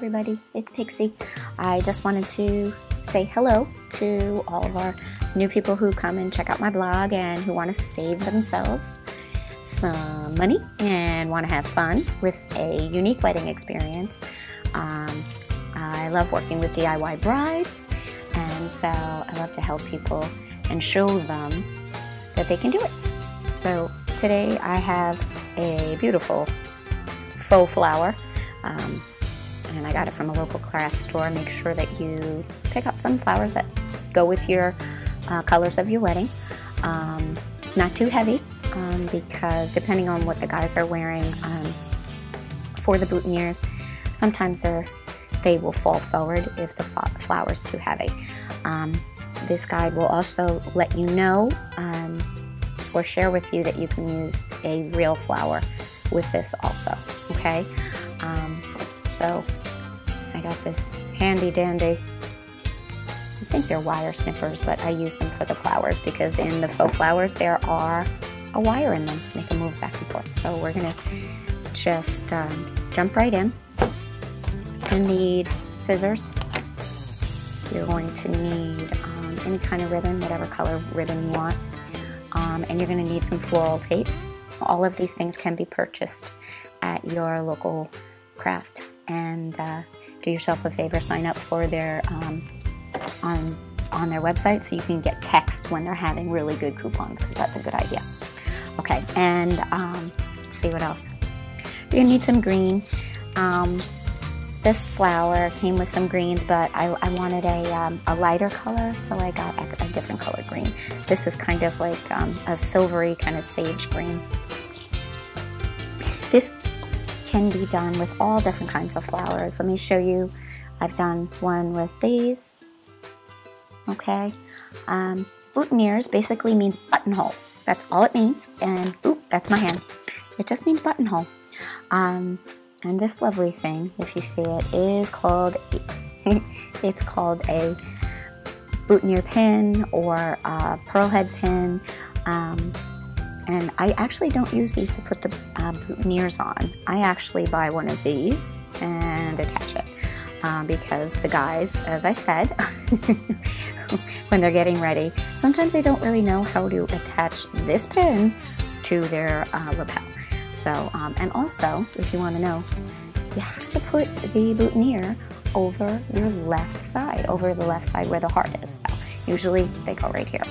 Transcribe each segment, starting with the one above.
everybody, it's Pixie. I just wanted to say hello to all of our new people who come and check out my blog and who want to save themselves some money and want to have fun with a unique wedding experience. I love working with DIY brides, and so I love to help people and show them that they can do it. So today I have a beautiful faux flower, and I got it from a local craft store. Make sure that you pick out some flowers that go with your colors of your wedding. Not too heavy, because depending on what the guys are wearing for the boutonnieres, sometimes they will fall forward if the flower's too heavy. This guide will also let you know or share with you that you can use a real flower with this also, okay? So I got this handy dandy, I think they're wire snippers, but I use them for the flowers because in the faux flowers there are a wire in them. They can move back and forth. So we're gonna just jump right in. You're gonna need scissors. You're going to need any kind of ribbon, whatever color ribbon you want. And you're gonna need some floral tape. All of these things can be purchased at your local craft. And do yourself a favor, sign up for their on their website so you can get text when they're having really good coupons, because that's a good idea. Okay, and let's see what else. You're gonna need some green. This flower came with some greens, but I wanted a lighter color, so I got a different color green. This is kind of like a silvery kind of sage green. This can be done with all different kinds of flowers. Let me show you. I've done one with these. Okay. Boutonnieres basically means buttonhole. That's all it means. And oop, that's my hand. It just means buttonhole. And this lovely thing, if you see it, is called it's called a boutonniere pin or a pearl head pin. And I actually don't use these to put the boutonnieres on. I actually buy one of these and attach it because the guys, as I said, when they're getting ready, sometimes they don't really know how to attach this pin to their lapel. So, and also, if you want to know, you have to put the boutonniere over your left side, where the heart is. So usually they go right here.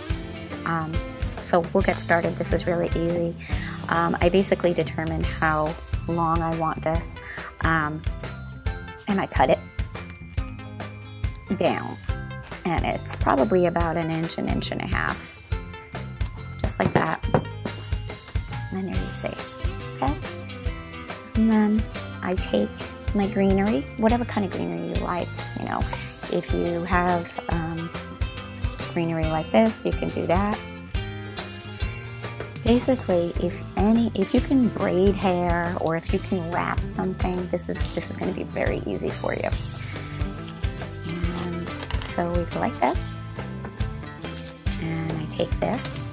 So we'll get started. This is really easy. I basically determine how long I want this, and I cut it down. And it's probably about an inch and a half. Just like that. And there you see. Okay? And then I take my greenery, whatever kind of greenery you like. You know, if you have greenery like this, you can do that. Basically, if you can braid hair or if you can wrap something, this is going to be very easy for you. And so we go like this, and I take this,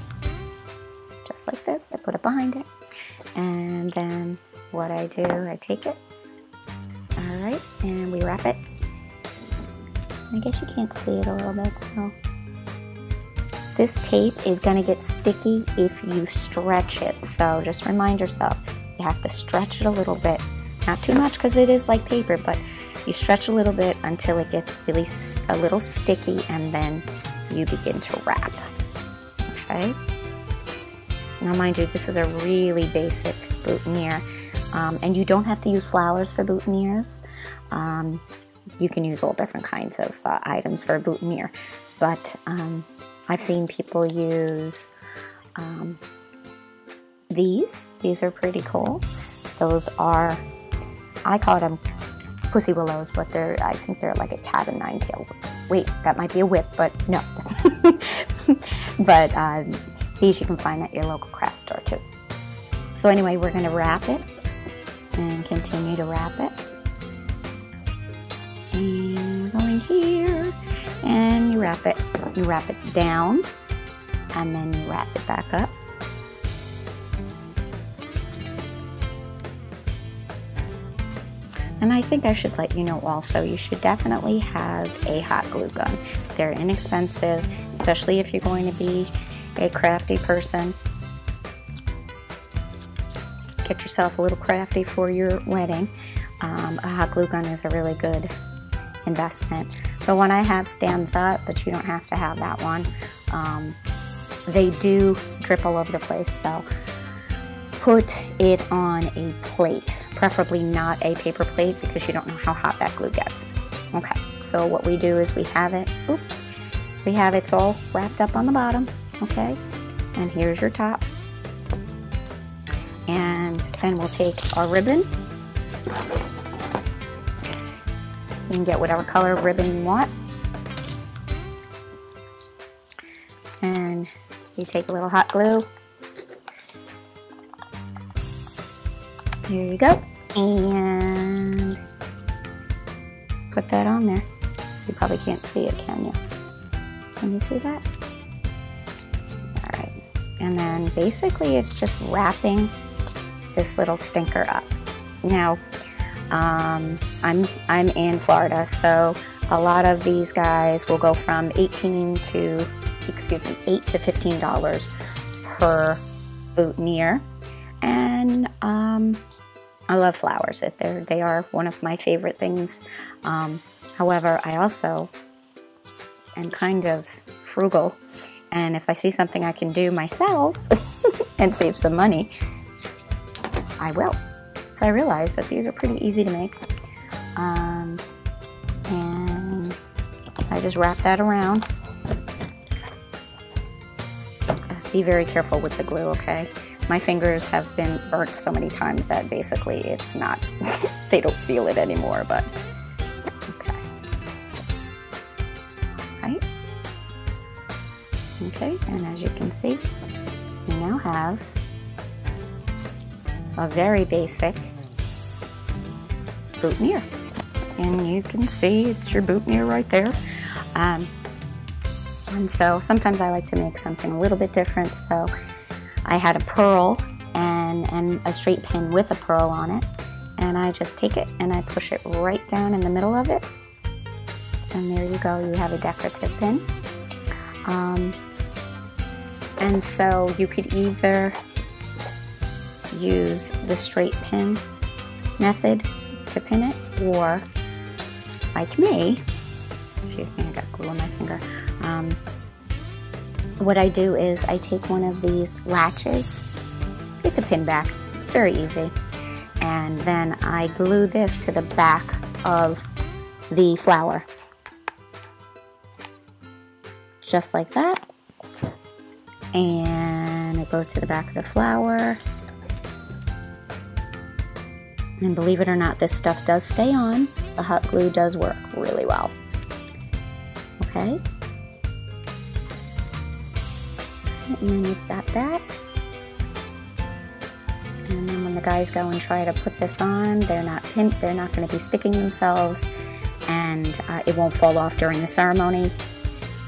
just like this. I put it behind it, and then what I do, I take it. All right, and we wrap it. I guess you can't see it a little bit, so. This tape is going to get sticky if you stretch it, so just remind yourself, you have to stretch it a little bit. Not too much because it is like paper, but you stretch a little bit until it gets really a little sticky, and then you begin to wrap. Okay? Now mind you, this is a really basic boutonniere, and you don't have to use flowers for boutonnieres. You can use all different kinds of items for a boutonniere, but I've seen people use these. These are pretty cool. Those are, I call them pussy willows, but I think they're like a cat and nine tails. Wait, that might be a whip, but no. But these you can find at your local craft store too. So anyway, we're gonna wrap it and continue to wrap it. And we're going here, and you wrap it. You wrap it down, and then you wrap it back up. And I think I should let you know also, you should definitely have a hot glue gun. They're inexpensive, especially if you're going to be a crafty person. Get yourself a little crafty for your wedding. A hot glue gun is a really good investment. The one I have stands up, but you don't have to have that one. They do drip all over the place, so put it on a plate, preferably not a paper plate because you don't know how hot that glue gets. Okay, so what we do is we have it, it's all wrapped up on the bottom, okay? And here's your top. And then we'll take our ribbon. You can get whatever color ribbon you want. And you take a little hot glue. Here you go. And put that on there. You probably can't see it, can you? Can you see that? All right. And then basically it's just wrapping this little stinker up. Now, I'm in Florida, so a lot of these guys will go from $8 to $15 per boutonniere, and I love flowers. They are one of my favorite things. However, I also am kind of frugal, and if I see something I can do myself and save some money, I will. So I realized that these are pretty easy to make. And I just wrap that around. Just be very careful with the glue, okay? My fingers have been burnt so many times that basically it's not, they don't feel it anymore, but okay. Right? Okay, and as you can see, we now have a very basic boutonniere. And you can see it's your boutonniere right there. And so sometimes I like to make something a little bit different. So I had a pearl and a straight pin with a pearl on it. And I just take it and I push it right down in the middle of it. And there you go, you have a decorative pin. And so you could either use the straight pin method to pin it, or like me, excuse me, I got glue on my finger. What I do is I take one of these latches, get the pin back, very easy, and then I glue this to the back of the flower, just like that, and it goes to the back of the flower. And believe it or not, this stuff does stay on. The hot glue does work really well. Okay? And then you've got that. And then when the guys go and try to put this on, they're not going to be sticking themselves, and it won't fall off during the ceremony.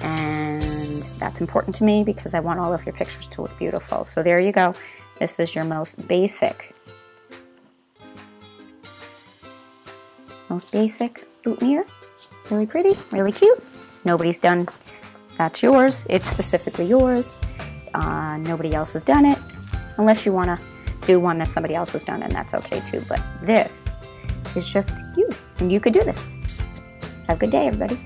And that's important to me because I want all of your pictures to look beautiful. So there you go. This is your most basic boutonniere. Really pretty, really cute. Nobody's done, that's yours. It's specifically yours. Nobody else has done it, unless you want to do one that somebody else has done, and that's okay too. But this is just you, and you could do this. Have a good day, everybody.